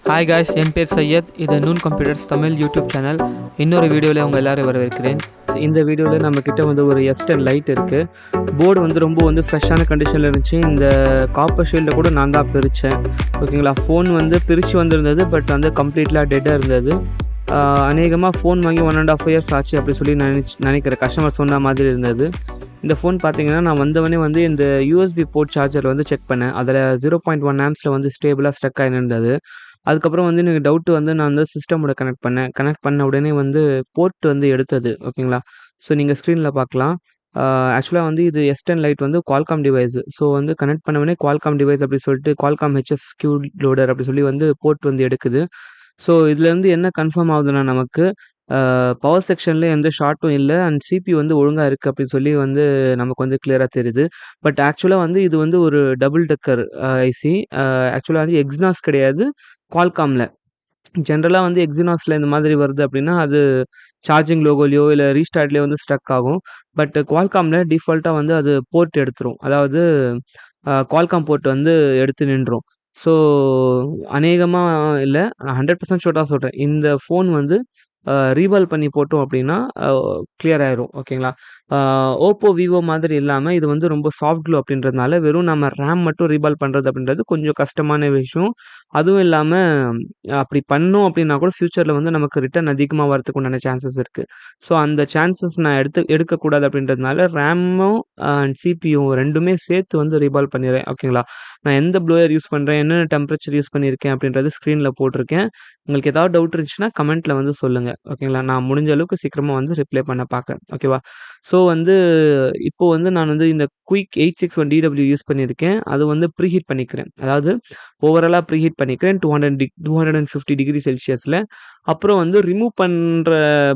Hi guys, என் பேர் சையத். இது noon computers Tamil YouTube channel. இன்னொரு வீடியோவில் உங்கள் எல்லோரும் வரவேற்கிறேன். இந்த வீடியோவில் நம்மக்கிட்ட வந்து ஒரு S10 லைட் இருக்குது. போர்டு வந்து ரொம்ப வந்து ஃப்ரெஷ்ஷான கண்டிஷனில் இருந்துச்சு. இந்த காப்பர் ஷீல்டை கூட நான் தான் பிரித்தேன். ஓகேங்களா, ஃபோன் வந்து பிரித்து வந்திருந்தது, பட் வந்து கம்ப்ளீட்லாக டெட்டாக இருந்தது. அநேகமாக ஃபோன் வாங்கி 1.5 இயர்ஸ் ஆச்சு அப்படி சொல்லி நினைக்கிறேன். கஸ்டமர் சொன்ன மாதிரி இருந்தது. இந்த ஃபோன் பார்த்தீங்கன்னா, நான் வந்தவனே வந்து இந்த USB போர்ட் சார்ஜர் வந்து செக் பண்ணேன். அதில் 0.1 ஆம்ஸில் வந்து ஸ்டேபிளாக ஸ்ட்ரக் ஆகிருந்தது. அதுக்கப்புறம் வந்து எனக்கு டவுட்டு வந்து நான் வந்து சிஸ்டமோட கனெக்ட் பண்ண உடனே வந்து போர்ட் வந்து எடுத்தது. ஓகேங்களா, ஸோ நீங்கள் ஸ்க்ரீனில் பார்க்கலாம். ஆக்சுவலாக வந்து இது S10 லைட் வந்து குவால்காம் டிவைஸ். ஸோ வந்து கனெக்ட் பண்ணவொடனே குவால்காம் டிவைஸ் அப்படி சொல்லிட்டு குவால்காம் HSQ லோடர் அப்படி சொல்லி வந்து போர்ட் வந்து எடுக்குது. ஸோ இதுலேருந்து என்ன கன்ஃபார்ம் ஆகுதுன்னா, நமக்கு பவர் செக்ஷனில் எந்த ஷார்ட்டும் இல்லை அண்ட் CPU வந்து ஒழுங்காக இருக்குது அப்படின்னு சொல்லி வந்து நமக்கு வந்து கிளியராக தெரியுது. பட் ஆக்சுவலாக வந்து இது வந்து ஒரு டபுள் டெக்கர் ஐசி. ஆக்சுவலாக வந்து எக்ஸினாஸ் கிடையாது, குவால்காமில். ஜென்ரலாக வந்து எக்ஸினாஸில் இந்த மாதிரி வருது அப்படின்னா அது சார்ஜிங் லோகோலையோ இல்லை ரீஸ்டார்ட்லேயோ வந்து ஸ்ட்ரக் ஆகும். பட் குவால்காமில் டிஃபால்ட்டாக வந்து அது போர்ட் எடுத்துரும். அதாவது குவால்காம் போர்ட் வந்து எடுத்து நின்றும். ஸோ அநேகமாக இல்லை, நான் 100% ஷூட்டாக சொல்கிறேன். இந்த ஃபோன் வந்து ரீபால் பண்ணி போட்டோம் அப்படின்னா கிளியர் ஆயிரும். ஓகேங்களா, ஓப்போ விவோ மாதிரி இல்லாமல் இது வந்து ரொம்ப சாஃப்ட் க்ளோ அப்படின்றதுனால வெறும் நம்ம ரேம் மட்டும் ரீபால் பண்ணுறது அப்படின்றது கொஞ்சம் கஷ்டமான விஷயம். அதுவும் இல்லாமல் அப்படி பண்ணோம் அப்படின்னா கூட ஃப்யூச்சரில் வந்து நமக்கு ரிட்டர்ன் அதிகமாக வரதுக்கு உண்டான சான்சஸ் இருக்குது. ஸோ அந்த சான்சஸ் நான் எடுக்கக்கூடாது அப்படின்றதுனால ரேமும் அண்ட் CPU ரெண்டுமே சேர்த்து வந்து ரீபால் பண்ணிடுறேன். ஓகேங்களா, நான் எந்த ப்ளோயர் யூஸ் பண்ணுறேன், என்னென்ன டெம்பரேச்சர் யூஸ் பண்ணியிருக்கேன் அப்படின்றது ஸ்க்ரீனில் போட்டிருக்கேன். உங்களுக்கு ஏதாவது டவுட் இருந்துச்சுன்னா கமெண்ட்டில் வந்து சொல்லுங்கள். ஓகேங்களா, நான் முடிஞ்ச அளவுக்கு சீக்கிரமாக வந்து ரிப்ளை பண்ண பார்க்குறேன். ஓகேவா, ஸோ வந்து இப்போது வந்து நான் வந்து இந்த குயிக் 861DW யூஸ் பண்ணியிருக்கேன். அது வந்து ப்ரீஹீட் பண்ணிக்கிறேன். அதாவது ஓவராலாக ப்ரீஹீட் பண்ணிக்கிறேன் 250 டிகிரி செல்சியஸில். அப்புறம் வந்து ரிமூவ் பண்ணுற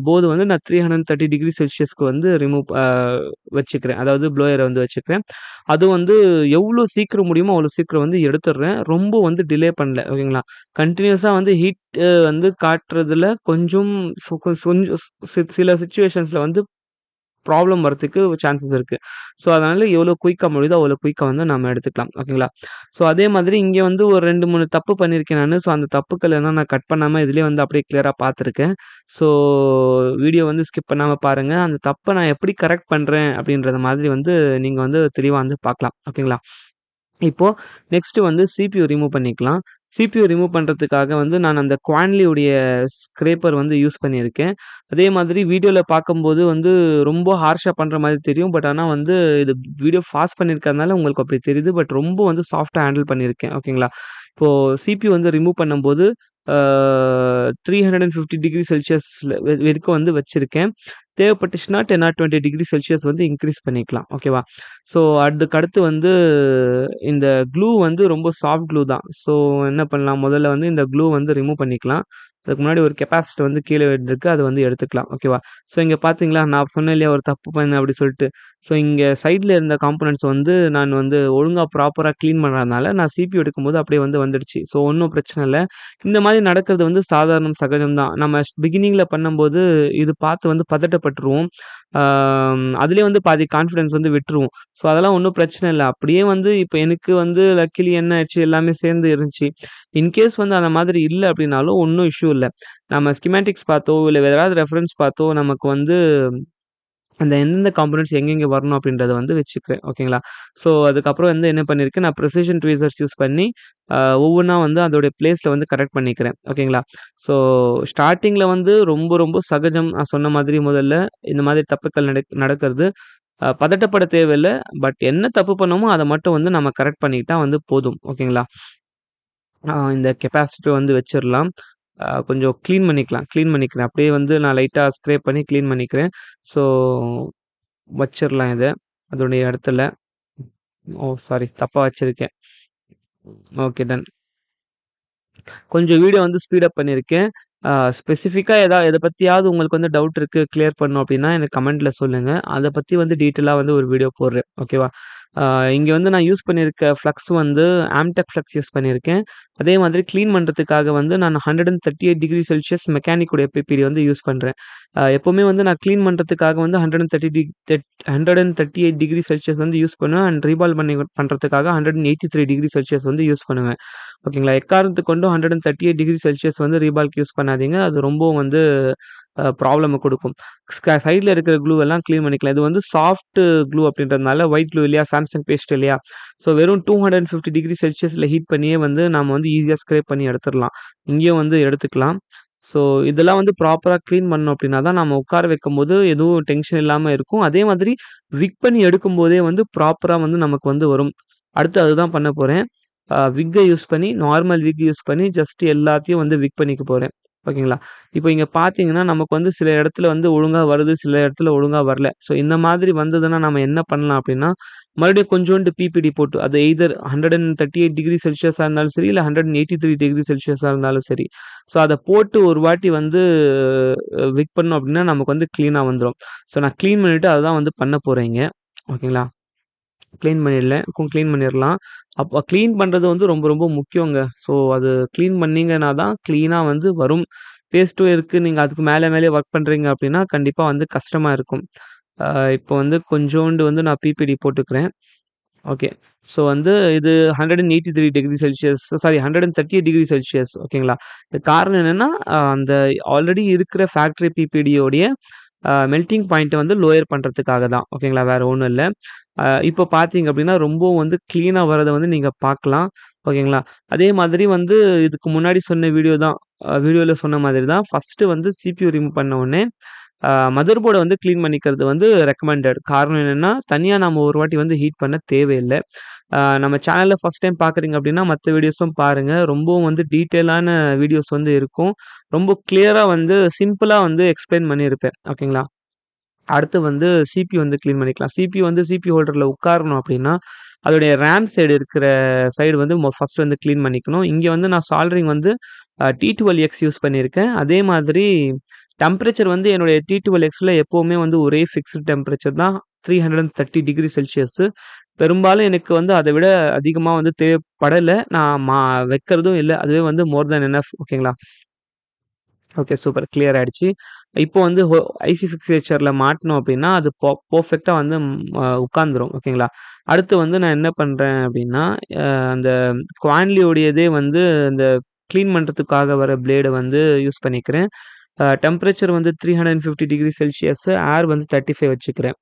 போது வந்து நான் 330 டிகிரி செல்சியஸ்க்கு வந்து வச்சுக்கிறேன். அதாவது ப்ளோயரை வந்து வச்சுக்கிறேன். அது வந்து எவ்வளோ சீக்கிரம் முடியுமோ அவ்வளோ சீக்கிரம் வந்து எடுத்துடுறேன். ரொம்ப வந்து டிலே பண்ணல. ஓகேங்களா, கண்டினியூஸாக வந்து ஹீட் வந்து காட்டுறதுல கொஞ்சம் கொஞ்சம் சில சிச்சுவேஷன்ஸில் வந்து ப்ராப்ளம் வரதுக்கு சான்சஸ் இருக்குது. ஸோ அதனால் எவ்வளோ குயிக்காக முடியுதோ அவ்வளோ குயிக்காக வந்து நம்ம எடுத்துக்கலாம். ஓகேங்களா, ஸோ அதே மாதிரி இங்கே வந்து ஒரு 2-3 தப்பு பண்ணியிருக்கேன் நான். ஸோ அந்த தப்புக்கள் எல்லாம் நான் கட் பண்ணாமல் இதிலே வந்து அப்படியே கிளியராக பார்த்துருக்கேன். ஸோ வீடியோ வந்து ஸ்கிப் பண்ணாமல் பாருங்கள். அந்த தப்பை நான் எப்படி கரெக்ட் பண்ணுறேன் அப்படின்றத மாதிரி வந்து நீங்கள் வந்து தெளிவாக வந்து பார்க்கலாம். ஓகேங்களா, இப்போது நெக்ஸ்ட்டு வந்து CPU ரிமூவ் பண்ணிக்கலாம். CPU ரிமூவ் பண்ணுறதுக்காக வந்து நான் அந்த குவான்லியுடைய ஸ்க்ரேப்பர் வந்து யூஸ் பண்ணியிருக்கேன். அதே மாதிரி வீடியோவில் பார்க்கும்போது வந்து ரொம்ப ஹார்ஷாக பண்ணுற மாதிரி தெரியும். பட் ஆனால் வந்து இது வீடியோ ஃபாஸ்ட் பண்ணியிருக்கறதுனால உங்களுக்கு அப்படி தெரியுது. பட் ரொம்ப வந்து சாஃப்ட்டாக ஹேண்டில் பண்ணியிருக்கேன். ஓகேங்களா, இப்போது CPU வந்து ரிமூவ் பண்ணும்போது 350 டிகிரி செல்சியஸில் வரைக்கும் வந்து வச்சுருக்கேன். தேவைப்பட்டுச்சுன்னா 10 ஆர் 20 டிகிரி செல்சியஸ் வந்து இன்க்ரீஸ் பண்ணிக்கலாம். ஓகேவா, ஸோ அதுக்கடுத்து வந்து இந்த க்ளூ வந்து ரொம்ப சாஃப்ட் க்ளூ தான். ஸோ என்ன பண்ணலாம், முதல்ல வந்து இந்த க்ளூ வந்து ரிமூவ் பண்ணிக்கலாம். அதுக்கு முன்னாடி ஒரு கெப்பாசிட்டர் வந்து கீழே விழுந்திருக்கு, அது வந்து எடுத்துக்கலாம். ஓகேவா, ஸோ இங்கே பார்த்தீங்களா, நான் சொன்னேன் இல்லையா ஒரு தப்பு பண்ணேன் அப்படி சொல்லிட்டு. ஸோ இங்கே சைடில் இருந்த காம்போனன்ட்ஸ் வந்து நான் வந்து ஒழுங்காக ப்ராப்பராக க்ளீன் பண்ணுறதுனால நான் CPU எடுக்கும்போது அப்படியே வந்து வந்துடுச்சு. ஸோ ஒன்றும் பிரச்சனை இல்லை. இந்த மாதிரி நடக்கிறது வந்து சாதாரணம், சகஜம் தான். நம்ம பிகினிங்கில் பண்ணும்போது இது பார்த்து வந்து பதட்டப்பட்டுருவோம். அதுலேயே வந்து பாதி கான்ஃபிடன்ஸ் வந்து விட்டுருவோம். ஸோ அதெல்லாம் ஒன்றும் பிரச்சனை இல்லை. அப்படியே வந்து இப்போ எனக்கு வந்து லக்கிலி என்ன ஆயிடுச்சு, எல்லாமே சேர்ந்து இருந்துச்சு. இன்கேஸ் வந்து அந்த மாதிரி இல்லை அப்படின்னாலும் ஒன்றும் இஷ்யூ இல்லை. நம்ம ஸ்கிமேட்டிக்ஸ் பார்த்தோ இல்லை வேறு ஏதாவது ரெஃபரன்ஸ் பார்த்தோ நமக்கு வந்து அந்த எந்தெந்த காம்போனன்ட்ஸ் எங்கெங்கே வரணும் அப்படின்றத வந்து வச்சுக்கிறேன். ஓகேங்களா, ஸோ அதுக்கப்புறம் வந்து என்ன பண்ணியிருக்கேன், நான் ப்ரெசிஷன் ட்வீசர்ஸ் யூஸ் பண்ணி ஒவ்வொன்றா வந்து அதோடைய பிளேஸில் வந்து கரெக்ட் பண்ணிக்கிறேன். ஓகேங்களா, ஸோ ஸ்டார்டிங்கில் வந்து ரொம்ப ரொம்ப சகஜம். நான் சொன்ன மாதிரி முதல்ல இந்த மாதிரி தப்புக்கள் நடக்கிறது. பதட்டப்பட தேவையில்லை. பட் என்ன தப்பு பண்ணோமோ அதை மட்டும் வந்து நம்ம கரெக்ட் பண்ணிக்கிட்டா வந்து போதும். ஓகேங்களா, இந்த கெப்பாசிட்டர் வந்து வச்சிடலாம். கொஞ்சம் க்ளீன் பண்ணிக்கிறேன். அப்படியே வந்து நான் லைட்டாக ஸ்க்ரேப் பண்ணி க்ளீன் பண்ணிக்கிறேன். ஸோ வச்சிடலாம் இதை அதோடைய இடத்துல. ஓ சாரி, தப்பாக வச்சுருக்கேன். Okay, done. கொஞ்சம் வீடியோ வந்து ஸ்பீடப் பண்ணியிருக்கேன். ஸ்பெசிஃபிக்காக எதை பற்றியாவது உங்களுக்கு வந்து டவுட் இருக்குது, கிளியர் பண்ணணும் அப்படின்னா எனக்கு கமெண்ட்டில் சொல்லுங்கள். அதை பற்றி வந்து டீட்டெயிலாக வந்து ஒரு வீடியோ போடுறேன். ஓகேவா, இங்கே வந்து நான் யூஸ் பண்ணியிருக்க ஃப்ளக்ஸ் வந்து ஆம்டெக் ஃப்ளக்ஸ் யூஸ் பண்ணியிருக்கேன். அதே மாதிரி கிளீன் பண்ணுறதுக்காக வந்து நான் 138 டிகிரி செல்சியஸ் மெக்கானிக்குடைய பிபிடி வந்து யூஸ் பண்ணுறேன். எப்போவுமே வந்து நான் கிளீன் பண்ணுறதுக்காக வந்து 138 டிகிரி செல்சியஸ் வந்து யூஸ் பண்ணுவேன். அண்ட் ரீபால் பண்ணுறதுக்காக 183 டிகிரி செல்சியஸ் வந்து யூஸ் பண்ணுவேன். ஓகேங்களா? எக்காரணத்துக்கு கொண்டும் 138 டிகிரி செல்சியஸ் வந்து ரீபால்க்கு யூஸ் பண்ணாதீங்க. அது ரொம்பவும் வந்து ப்ராப்ளம குடுக்கும். சைட்ல இருக்கிற க்ளூ எல்லாம் கிளீன் பண்ணிக்கலாம். இது வந்து சாஃப்ட் க்ளூ அப்படின்றதுனால ஒயிட் க்ளூ இல்லையா? சாம்சங் பேஸ்ட் இல்லையா? ஸோ வெறும் 250 டிகிரி செல்சியஸ்ல ஹீட் பண்ணியே வந்து நாம வந்து ஈஸியா ஸ்க்ரேப் பண்ணி எடுத்துறலாம். இங்கேயும் வந்து எடுத்துக்கலாம். ஸோ இதெல்லாம் வந்து ப்ராப்பரா கிளீன் பண்ணோம் அப்படின்னா தான் நம்ம உட்கார வைக்கும்போது எதுவும் டென்ஷன் இல்லாம இருக்கும். அதே மாதிரி விக் பண்ணி எடுக்கும்போதே வந்து ப்ராப்பரா வந்து நமக்கு வந்து வரும். அடுத்து அதுதான் பண்ண போறேன். விக்க யூஸ் பண்ணி நார்மல் விக் யூஸ் பண்ணி ஜஸ்ட் எல்லாத்தையும் வந்து விக் பண்ணிக்க போறேன். ஓகேங்களா? இப்போ இங்க பார்த்தீங்கன்னா, நமக்கு வந்து சில இடத்துல வந்து ஒழுங்கா வருது, சில இடத்துல ஒழுங்கா வரல. ஸோ இந்த மாதிரி வந்ததுன்னா நம்ம என்ன பண்ணலாம் அப்டின்னா, மறுபடியும் கொஞ்சோண்டு பிபிடி போட்டு அது எய்தர் 138 டிகிரி செல்சியஸா இருந்தாலும் சரி, இல்ல 183 டிகிரி செல்சியஸா இருந்தாலும் சரி. ஸோ அத போட்டு ஒரு வாட்டி வந்து விக் பண்ணோம் அப்டின்னா, நமக்கு வந்து கிளீனா வந்துரும். ஸோ நான் கிளீன் பண்ணிட்டு அததான் வந்து பண்ண போறேன் இங்க. ஓகேங்களா? கிளீன் பண்ணிறலாம். அப்ப கிளீன் பண்றது வந்து ரொம்ப ரொம்ப முக்கியங்க. ஸோ அது கிளீன் பண்ணீங்கன்னா தான் கிளீனா வந்து வரும். பேஸ்ட்டும் இருக்கு. நீங்க அதுக்கு மேலயே ஒர்க் பண்றீங்க அப்டின்னா, கண்டிப்பா வந்து கஷ்டமா இருக்கும். அ இப்போ வந்து கொஞ்சோண்டு வந்து நான் பிபிடி போட்டுக்கிறேன். ஓகே. ஸோ வந்து இது 183 degree Celsius sorry 138 degree Celsius ஓகேங்களா? இதுக்கு காரணம் என்னன்னா, அந்த ஆல்ரெடி இருக்கிற ஃபேக்டரி பிபிடியோடைய மெல்டிங் பாயிண்ட்ட வந்து லோயர் பண்றதுக்காக தான். ஓகேங்களா? வேற ஒண்ணும் இல்ல. இப்போ பார்த்தீங்க அப்டின்னா, ரொம்பவும் வந்து கிளீனா வரத வந்து நீங்க பார்க்கலாம். ஓகேங்களா? அதே மாதிரி வந்து இதுக்கு முன்னாடி சொன்ன வீடியோ தான். வீடியோல சொன்ன மாதிரி தான். ஃபர்ஸ்ட்டு வந்து சிபியூ ரிமூவ் பண்ண உடனே, மதர் போர்ட வந்து கிளீன் பண்ணிக்கிறது வந்து ரெக்கமெண்டட். காரணம் என்னன்னா, தனியா நாம ஒரு வாட்டி வந்து ஹீட் பண்ண தேவையில்ல. நம்ம சேனல்ல ஃபர்ஸ்ட் டைம் பார்க்குறீங்க அப்டின்னா, மத்த வீடியோஸும் பாருங்க. ரொம்பவும் வந்து டீட்டெயிலான வீடியோஸ் வந்து இருக்கும். ரொம்ப கிளியரா வந்து சிம்பிளா வந்து எக்ஸ்ப்ளைன் பண்ணியிருப்பேன். ஓகேங்களா? அடுத்து வந்து சிபியூ வந்து கிளீன் பண்ணிக்கலாம். சிபியூ வந்து சிபியூ ஹோல்டர்ல உட்காரணும் அப்டின்னா, அதோடைய ரேம் சைடு இருக்கிற சைடு வந்து ஃபர்ஸ்ட் வந்து கிளீன் பண்ணிக்கணும். இங்க வந்து நான் சால்டரிங் வந்து T12X யூஸ் பண்ணியிருக்கேன். அதே மாதிரி டெம்பரேச்சர் வந்து என்னுடைய T12Xல எப்பவுமே வந்து ஒரே ஃபிக்ஸ்டு டெம்பரேச்சர் தான் 330 டிகிரி செல்சியஸ். பெரும்பாலும் எனக்கு வந்து அத விட அதிகமா வந்து தேவைப்படல. நான் வைக்கிறதும் இல்ல. அதுவே வந்து மோர் தென் எனஃப் ஓகேங்களா? ஓகே. சூப்பர். கிளியர் ஆயிடுச்சு. இப்போ வந்து ஐசி ஃபிக்சேச்சர்ல மாட்டுனோம் அப்டின்னா, அது பெர்ஃபெக்ட்டா வந்து உட்காந்துரும். ஓகேங்களா? அடுத்து வந்து நான் என்ன பண்றேன் அப்டின்னா, அந்த குவான்லியோடையதே வந்து இந்த கிளீன் பண்றதுக்காக வர பிளேட வந்து யூஸ் பண்ணிக்கிறேன். டெம்பரேச்சர் வந்து 350 டிகிரி செல்சியஸ், ஏர் வந்து 35 வச்சுக்கிறேன்.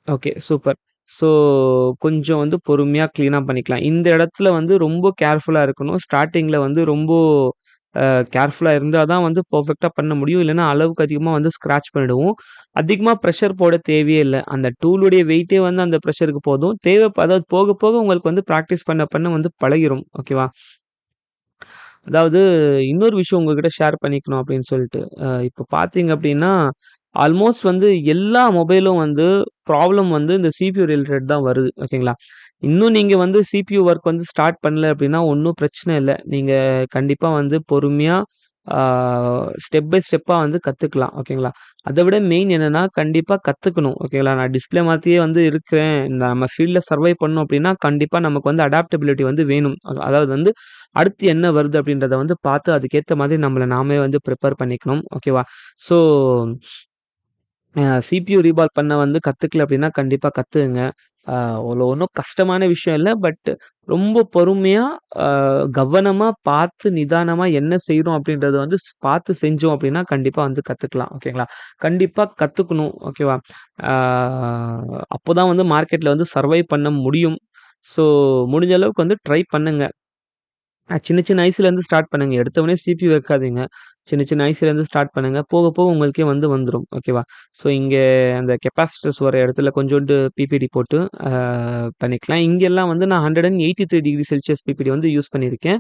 ஓகே. சூப்பர். ஸோ கொஞ்சம் வந்து பொறுமையா கிளீனா பண்ணிக்கலாம். இந்த இடத்துல வந்து ரொம்ப கேர்ஃபுல்லா இருக்கணும். ஸ்டார்ட்டிங்ல வந்து ரொம்ப கேர்ஃபுல்லா இருந்தா தான் வந்து பெர்ஃபெக்ட்டா பண்ண முடியும். இல்லன்னா அளவுக்கு அதிகமா வந்து ஸ்க்ராட்ச் பண்ணிடுவோம். அதிகமா பிரஷர் போட தேவையே இல்ல. அந்த டூலுடைய வெயிட்டே வந்து அந்த பிரஷருக்கு போதும். அதாவது போக போக உங்களுக்கு வந்து பிராக்டிஸ் பண்ண பண்ண வந்து பழகிரும். ஓகேவா? அதாவது இன்னொரு விஷயம் உங்ககிட்ட ஷேர் பண்ணிக்கணும் அப்படின்னு சொல்லிட்டு. இப்ப பார்த்தீங்க அப்படின்னா, ஆல்மோஸ்ட் வந்து எல்லா மொபைலும் வந்து ப்ராப்ளம் வந்து இந்த சிபியூ ரிலேட்டட் தான் வருது. ஓகேங்களா? இன்னும் நீங்க வந்து சிபியூ ஒர்க் வந்து ஸ்டார்ட் பண்ணல அப்படின்னா ஒண்ணும் பிரச்சனை இல்ல. நீங்க கண்டிப்பா வந்து பொறுமையா ஆ ஸ்டெப் பை ஸ்டெப்பா வந்து கத்துக்கலாம். ஓகேங்களா? அத விட மெயின் என்னன்னா, கண்டிப்பா கத்துக்கணும். ஓகேங்களா? நான் டிஸ்ப்ளே மாத்தியே வந்து இருக்கிறேன். நம்ம ஃபீல்ட்ல சர்வை பண்ணணும் அப்படின்னா, கண்டிப்பா நமக்கு வந்து அடாப்டபிலிட்டி வந்து வேணும். அதாவது வந்து அடுத்து என்ன வருது அப்படின்றத வந்து பார்த்து அதுக்கேத்த மாதிரி நம்மள நாமே வந்து ப்ரிப்பேர் பண்ணிக்கணும். ஓகேவா? ஸோ சிபியூ ரீபால் பண்ண வந்து கத்துக்கல அப்படின்னா, கண்டிப்பா கத்துக்கங்க. அவ்வளோ ஒண்ணும் கஷ்டமான விஷயம் இல்ல. பட் ரொம்ப பொறுமையா, அ கவனமா பார்த்து நிதானமா என்ன செய்றோம் அப்படின்றத வந்து பார்த்து செஞ்சோம் அப்படின்னா, கண்டிப்பா வந்து கத்துக்கலாம். ஓகேங்களா? கண்டிப்பா கத்துக்கணும். ஓகேவா? ஆ அப்போதான் வந்து மார்க்கெட்ல வந்து சர்வை பண்ண முடியும். ஸோ முடிஞ்ச அளவுக்கு வந்து ட்ரை பண்ணுங்க. சின்ன சின்ன ஐஸ்லேருந்து ஸ்டார்ட் பண்ணுங்க. எடுத்தோனே சிபியூ வைக்காதீங்க. சின்ன சின்ன ஐஸ்லேருந்து ஸ்டார்ட் பண்ணுங்க. போக போக உங்களுக்கே வந்து வந்துரும். ஓகேவா? ஸோ இங்க அந்த கெப்பாசிட்டர்ஸ் வர இடத்துல கொஞ்சோண்டு பிபிடி போட்டு அ பண்ணிக்கலாம். இங்கெல்லாம் வந்து நான் 183 டிகிரி செல்சியஸ் பிபிடி வந்து யூஸ் பண்ணியிருக்கேன்.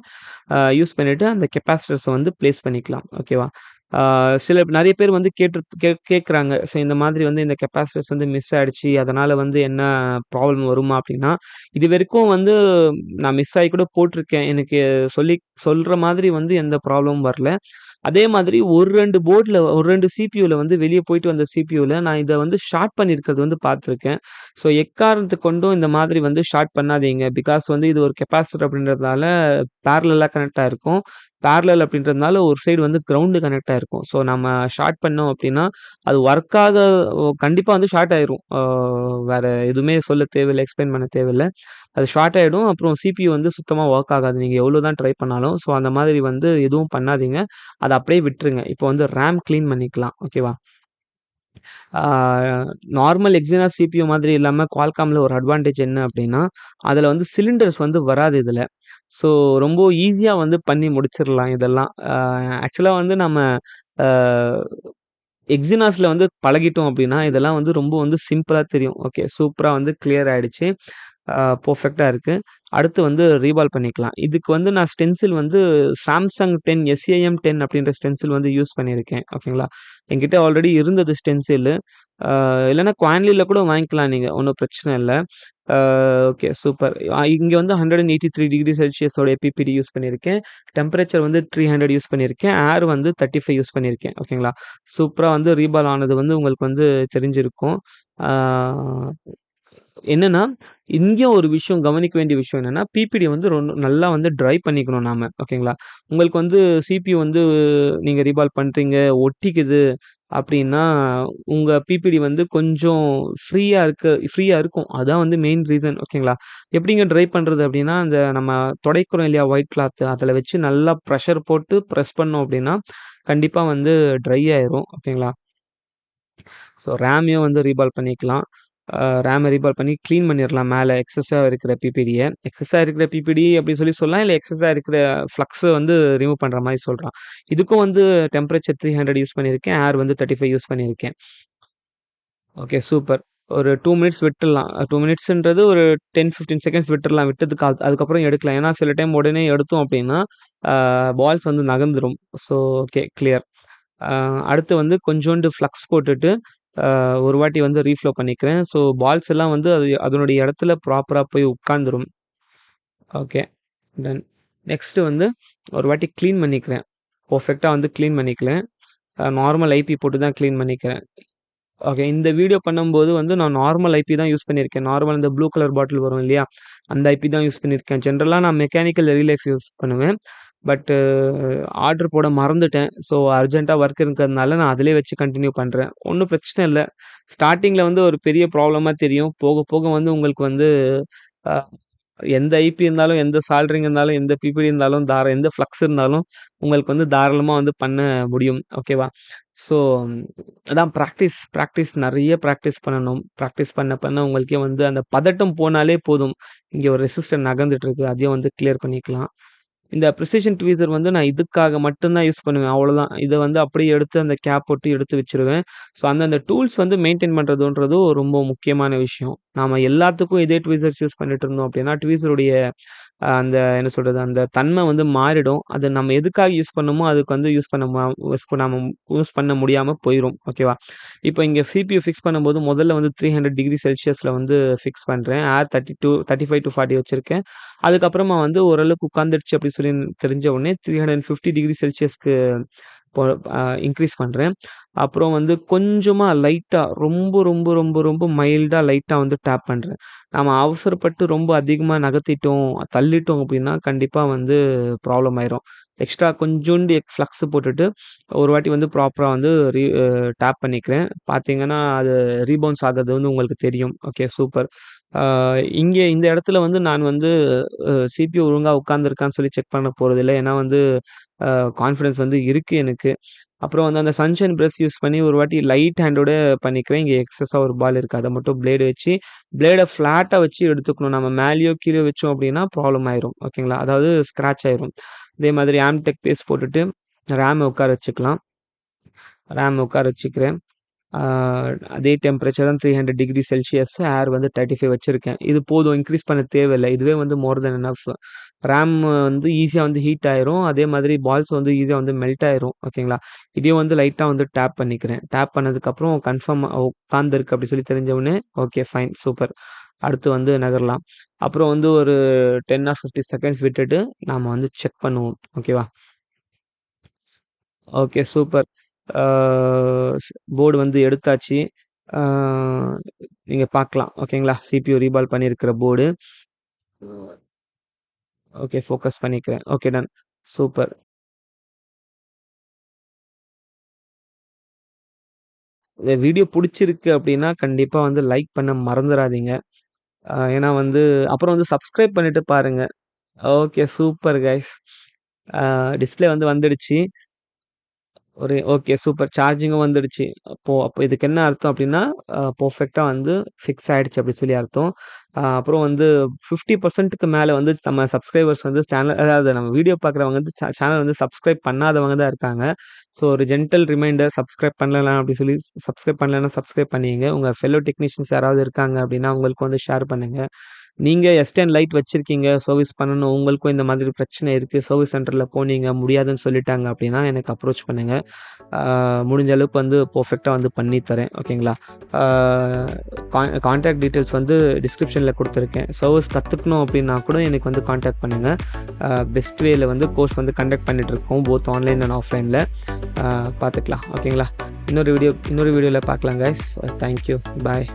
யூஸ் பண்ணிட்டு அந்த கெப்பாசிட்டர்ஸ வந்து பிளேஸ் பண்ணிக்கலாம். ஓகேவா? நெறைய பேர் வந்து கேட்குறாங்க. ஸோ இந்த மாதிரி வந்து இந்த கெப்பாசிட்டர்ஸ் வந்து மிஸ் ஆயிடுச்சு. அதனால வந்து என்ன ப்ராப்ளம் வருமா? அப்டின்னா, இதுவரைக்கும் வந்து நான் மிஸ் ஆயி கூட போட்டுருக்கேன். எனக்கு சொல்ற மாதிரி வந்து எந்த ப்ராப்ளமும் வரல. அதே மாதிரி ஒரு 2 போர்ட்ல ஒரு 2 சிபியூல வந்து வெளிய போயிட்டு வந்த சிபியூல நான் இத வந்து ஷார்ட் பண்ணியிருக்கிறது வந்து பார்த்துருக்கேன். ஸோ எக்காரணத்துக்கு கொண்டும் இந்த மாதிரி வந்து ஷார்ட் பண்ணாதீங்க. பிகாஸ் வந்து இது ஒரு கெப்பாசிட்டர் அப்படின்றதுனால பேரலலா கனெக்ட் ஆயிருக்கும். பேரலல் அப்படின்றதுனால ஒரு சைடு வந்து கிரவுண்ட் கனெக்ட் ஆயிருக்கும். ஸோ நம்ம ஷார்ட் பண்ணோம் அப்படின்னா, அது ஒர்க் ஆக கண்டிப்பா வந்து ஷார்ட் ஆயிரும். வேற எதுவுமே சொல்ல தேவையில்ல, எக்ஸ்ப்ளைன் பண்ண தேவையில்ல. அது ஷார்ட் ஆயிடும். அப்புறம் சிபியூ வந்து சுத்தமா வொர்க் ஆகாது. நீங்க எவ்வளோ தான் ட்ரை பண்ணாலும். ஸோ அந்த மாதிரி வந்து எதுவும் பண்ணாதீங்க. அத அப்படியே விட்டுருங்க. இப்போ வந்து ரேம் கிளீன் பண்ணிக்கலாம். ஓகேவா? ஆ நார்மல் எக்ஸினாஸ் சிபியூ மாதிரி இல்லாம குவால்காம்ல ஒரு அட்வான்டேஜ் என்ன அப்டின்னா, அதுல வந்து சிலிண்டர்ஸ் வந்து வராது இதுல. ஸோ ரொம்ப ஈஸியா வந்து பண்ணி முடிச்சிரலாம் இதெல்லாம். ஆக்சுவலா வந்து நம்ம ஆ எக்ஸினாஸ்ல வந்து பழகிட்டோம் அப்டின்னா, இதெல்லாம் வந்து ரொம்ப வந்து சிம்பிளா தெரியும். ஓகே சூப்பரா வந்து கிளியர் ஆயிடுச்சு. பெர்ஃபெக்ட்டா இருக்கு. அடுத்து வந்து ரீபால் பண்ணிக்கலாம். இதுக்கு வந்து நான் ஸ்டென்சில் வந்து Samsung 10 SAM10 அப்படின்ற ஸ்டென்சில் வந்து யூஸ் பண்ணியிருக்கேன். ஓகேங்களா. என்கிட்ட ஆல்ரெடி இருந்தது ஸ்டென்சிலு. இல்லன்னா குவான்லில கூட வாங்கிக்கலாம் நீங்க. ஒண்ணும் பிரச்சனை இல்ல. ஆ ஓகே சூப்பர். இங்க வந்து 183 டிகிரி செல்சியஸோட எபிபிடி யூஸ் பண்ணியிருக்கேன். டெம்பரேச்சர் வந்து 300 யூஸ் பண்ணியிருக்கேன். ஏர் வந்து 35 யூஸ் பண்ணியிருக்கேன். ஓகேங்களா. சூப்பரா வந்து ரீபால் ஆனது வந்து உங்களுக்கு வந்து தெரிஞ்சிருக்கும். ஆ என்னன்னா, இங்கேயும் ஒரு விஷயம் கவனிக்க வேண்டிய விஷயம் என்னன்னா, பிபிடி வந்து நல்லா வந்து ட்ரை பண்ணிக்கணும் நாம. ஓகேங்களா. உங்களுக்கு வந்து சிபியூ வந்து நீங்க ரீபால் பண்றீங்க, ஒட்டிக்குது அப்டின்னா, உங்க பிபிடி வந்து கொஞ்சம் ஃப்ரீயா இருக்கும். அதான் வந்து மெயின் ரீசன். ஓகேங்களா. எப்டிங்க ட்ரை பண்றது அப்டின்னா, அந்த நம்ம துடைக்கிறோம் இல்லையா ஒயிட் கிளாத் அதில வச்சு நல்லா பிரஷர் போட்டு பிரஸ் பண்ணோம் அப்டின்னா, கண்டிப்பா வந்து ட்ரை ஆயிரும். ஓகேங்களா. ஸோ ரேமையும் வந்து ரீபால் பண்ணிக்கலாம். ரேம ரீபால் பண்ணி கிளீன் பண்ணிறலாம் மேல எக்ஸஸா இருக்கிற பிபிடிய. எக்ஸஸா இருக்கிற பிபிடி அப்டி சொல்லலாம். இல்ல எக்ஸஸா இருக்கிற ஃப்ளக்ஸ வந்து ரிமூவ் பண்ற மாரி சொல்றான். இதுக்கும் வந்து டெம்பரேச்சர் 300 யூஸ் பண்ணியிருக்கேன். ஏர் வந்து 35 யூஸ் பண்ணியிருக்கேன். Okay super. ஒரு 2 மினிட்ஸ் விட்டுறலாம். 2 மினிட்ஸ்ன்றது ஒரு 10, 15 செகண்ட்ஸ் விட்டுறலாம். விட்டதுக்கு அதுக்கப்புறம் எடுக்கலாம். ஏன்னா சில டைம் உடனே எடுத்தோம் அப்டின்னா, பால்ஸ் வந்து நகர்ந்துரும். So okay clear. அ அடுத்து வந்து கொஞ்சோண்டு ஃப்ளக்ஸ் போட்டுட்டு, ஒரு வாட்டி வந்து ரீஃப்ளோ பண்ணிக்கிறேன். ஸோ பால்ஸ் எல்லாம் வந்து அதனுடைய இடத்துல ப்ராப்பரா போய் உட்கார்ந்துரும். ஓகே. டன். நெக்ஸ்ட்டு வந்து ஒரு வாட்டி கிளீன் பண்ணிக்கிறேன். பெர்ஃபெக்ட்டா வந்து கிளீன் பண்ணிக்கிறேன். நார்மல் ஐபி போட்டு தான் கிளீன் பண்ணிக்கிறேன். ஓகே. இந்த வீடியோ பண்ணும்போது வந்து நான் நார்மல் ஐபி தான் யூஸ் பண்ணியிருக்கேன். நார்மல் இந்த ப்ளூ கலர் பாட்டில் வரும் இல்லையா? அந்த ஐபி தான் யூஸ் பண்ணியிருக்கேன். ஜென்ரலா நான் மெக்கானிக்கல் ரிலைஃப் யூஸ் பண்ணுவேன். பட்டு ஆர்டர் போட மறந்துட்டேன். ஸோ அர்ஜென்ட்டா ஒர்க் இருக்கிறதுனால நான் அதிலேயே வச்சு கன்டின்யூ பண்றேன். ஒண்ணும் பிரச்சனை இல்ல. ஸ்டார்ட்டிங்ல வந்து ஒரு பெரிய ப்ராப்ளமா தெரியும். போக போக வந்து உங்களுக்கு வந்து அ எந்த ஐபி இருந்தாலும், எந்த சால்டரிங் இருந்தாலும், எந்த பிபிடி இருந்தாலும், எந்த ஃப்ளக்ஸ் இருந்தாலும் உங்களுக்கு வந்து தாராளமா வந்து பண்ண முடியும். ஓகேவா? ஸோ அதான் பிராக்டிஸ் நெறைய பிராக்டிஸ் பண்ணணும். பிராக்டிஸ் பண்ண பண்ண உங்களுக்கே வந்து அந்த பதட்டம் போனாலே போதும். இங்க ஒரு ரெசிஸ்டர் நகர்ந்துட்டு இருக்கு. அதையும் வந்து கிளியர் பண்ணிக்கலாம். இந்த ப்ரிசிஷன் ட்வீசர் வந்து நான் இதுக்காக மட்டும் தான் யூஸ் பண்ணுவேன். அவ்வளோதான். இத வந்து அப்படியே எடுத்து அந்த கேப் போட்டு எடுத்து வச்சுருவேன். ஸோ அந்தந்த டூல்ஸ் வந்து மெயின்டெயின் பண்றதுன்றதும் ரொம்ப முக்கியமான விஷயம். நாம எல்லாத்துக்கும் இதே ட்வீசர்ஸ் யூஸ் பண்ணிட்டு இருந்தோம் அப்படின்னா, ட்வீசருடைய அந்த என்ன சொல்றது, அந்த தன்மை வந்து மாறிடும். அது நம்ம எதுக்காக யூஸ் பண்ணோமோ, அதுக்கு வந்து யூஸ் பண்ண முடியாம போயிரும். ஓகேவா? இப்போ இங்க சிபியூ ஃபிக்ஸ் பண்ணும்போது முதல்ல வந்து 300 டிகிரி செல்சியஸ்ல வந்து ஃபிக்ஸ் பண்றேன். ஏர் 35 டூ 40 வச்சிருக்கேன். அதுக்கப்புறமா வந்து ஓரளவுக்கு உட்காந்துருச்சு அப்படி சொல்லி தெரிஞ்ச உடனே 350 டிகிரி செல்சியஸ்க்கு இப்போ இன்க்ரீஸ் பண்றேன். அப்புறம் வந்து கொஞ்சமா லைட்டா ரொம்ப மைல்டா லைட்டா வந்து டேப் பண்றேன். நாம அவசரப்பட்டு ரொம்ப அதிகமா நகர்த்திட்டோம், தள்ளிட்டோம் அப்படின்னா கண்டிப்பா வந்து ப்ராப்ளம் ஆயிரும். எக்ஸ்ட்ரா கொஞ்சோண்டு ஃப்ளக்ஸ் போட்டுட்டு ஒரு வாட்டி வந்து ப்ராப்பரா வந்து டேப் பண்ணிக்கிறேன். பார்த்தீங்கன்னா, அது ரீபவுன்ஸ் ஆகுறது வந்து உங்களுக்கு தெரியும். Okay super. ஆ இங்கே இந்த இடத்துல வந்து நான் வந்து சிபியூ ஒழுங்கா உட்கார்ந்துருக்கான்னு சொல்லி செக் பண்ண போறதில்ல. ஏன்னா வந்து கான்ஃபிடன்ஸ் வந்து இருக்கு எனக்கு. அப்புறம் வந்து அந்த சன்ஷைன் பிரஷ் யூஸ் பண்ணி ஒரு வாட்டி லைட் ஹேண்டோட பண்ணிக்குவேன். இங்க எக்ஸஸா ஒரு பால் இருக்கு. அத மட்டும் பிளேடு வச்சு, பிளேட ஃப்ளாட்டா வச்சு எடுத்துக்கணும். நம்ம மேலயோ கீழயோ வச்சோம் அப்டின்னா ப்ராப்ளம் ஆயிரும். ஓகேங்களா? அதாவது ஸ்க்ராட்ச் ஆயிரும். அதே மாதிரி ஆம்டெக் பேஸ்ட் போட்டுட்டு ரேம உட்கார வச்சுக்கலாம். ரேம் உட்கார வச்சுக்கிறேன். ஆ அதே டெம்பரேச்சர் தான் 300 டிகிரி செல்சியஸ். ஏர் வந்து 35 வச்சிருக்கேன். இது போதும். இன்கிரீஸ் பண்ண தேவையில்ல. இதுவே வந்து மோர் தென் எனஃப். ரேம் வந்து ஈஸியா வந்து ஹீட் ஆயிரும். அதே மாதிரி பால்ஸ் வந்து ஈஸியா வந்து மெல்ட் ஆயிரும். ஓகேங்களா? இதையும் வந்து லைட்டா வந்து டேப் பண்ணிக்கிறேன். டேப் பண்ணதுக்கப்புறம் கன்ஃபார்ம் உட்கார்ந்திருக்கு அப்படி சொல்லி தெரிஞ்ச உடனே, ஓகே ஃபைன் சூப்பர். அடுத்து வந்து நகரலாம். அப்புறம் வந்து ஒரு 10 ஆர் 15 செகண்ட்ஸ் விட்டுட்டு நாம வந்து செக் பண்ணுவோம். ஓகேவா? Okay super. போர்டு வந்து எடுத்தாச்சு. நீங்க பார்க்கலாம். ஓகேங்களா? சிபியூ ரீபால் பண்ணியிருக்கிற போர்டு. ஓகே ஃபோக்கஸ் பண்ணிக்கிறேன். Okay done. சூப்பர். இந்த வீடியோ புடிச்சிருக்கு அப்படின்னா, கண்டிப்பா வந்து லைக் பண்ண மறந்துறாதீங்க. ஏன்னா வந்து அப்புறம் வந்து சப்ஸ்கிரைப் பண்ணிட்டு பாருங்க. Okay super guys. டிஸ்ப்ளே வந்து வந்துடுச்சு. Okay super. சார்ஜிங்கும் வந்துடுச்சு. அப்போ இதுக்கு என்ன அர்த்தம் அப்டின்னா, பெர்ஃபெக்ட்டா வந்து ஃபிக்ஸ் ஆயிடுச்சு அப்டி சொல்லி அர்த்தம். அப்புறம் வந்து 50%க்கு மேல வந்து நம்ம சப்ஸ்கிரைபர்ஸ் வந்து அதாவது நம்ம வீடியோ பார்க்குறவங்க வந்து சேனல் வந்து சப்ஸ்கிரைப் பண்ணாதவங்க தான் இருக்காங்க. ஸோ ஒரு ஜென்டில் ரிமைண்டர் சப்ஸ்கிரைப் பண்ணலனா அப்டி சொல்லி சப்ஸ்கிரைப் பண்ணலனா சப்ஸ்கிரைப் பண்ணிக்கங்க. உங்க ஃபெல்லோ டெக்னீஷியன்ஸ் யாராவது இருக்காங்க அப்டின்னா, அவங்களுக்கு வந்து ஷேர் பண்ணுங்க. நீங்க S10 லைட் வச்சிருக்கீங்க, சர்வீஸ் பண்ணணும். உங்களுக்கும் இந்த மாதிரி பிரச்சனை இருக்கு. சர்வீஸ் சென்டர்ல போனீங்க, முடியாதுன்னு சொல்லிட்டாங்க அப்டின்னா, எனக்கு அப்ரோச் பண்ணுங்க. ஆ முடிஞ்ச அளவுக்கு வந்து பெர்ஃபெக்ட்டா வந்து பண்ணி தரேன். ஓகேங்களா? ஆ கான்டாக்ட் டீட்டெயில்ஸ் வந்து டிஸ்கிரிப்ஷன்ல குடுத்துருக்கேன். சர்வீஸ் கத்துக்கணும் அப்டின்னா கூட எனக்கு வந்து கான்டாக்ட் பண்ணுங்க. பெஸ்ட் வேல வந்து கோர்ஸ் வந்து கண்டக்ட் பண்ணிட்டுருக்கோம். போத் ஆன்லைன் அண்ட் ஆஃப்லைன்ல. பார்த்துக்கலாம். ஓகேங்களா? இன்னொரு வீடியோல பார்க்கலாம் கைஸ். Thank you. பாய்.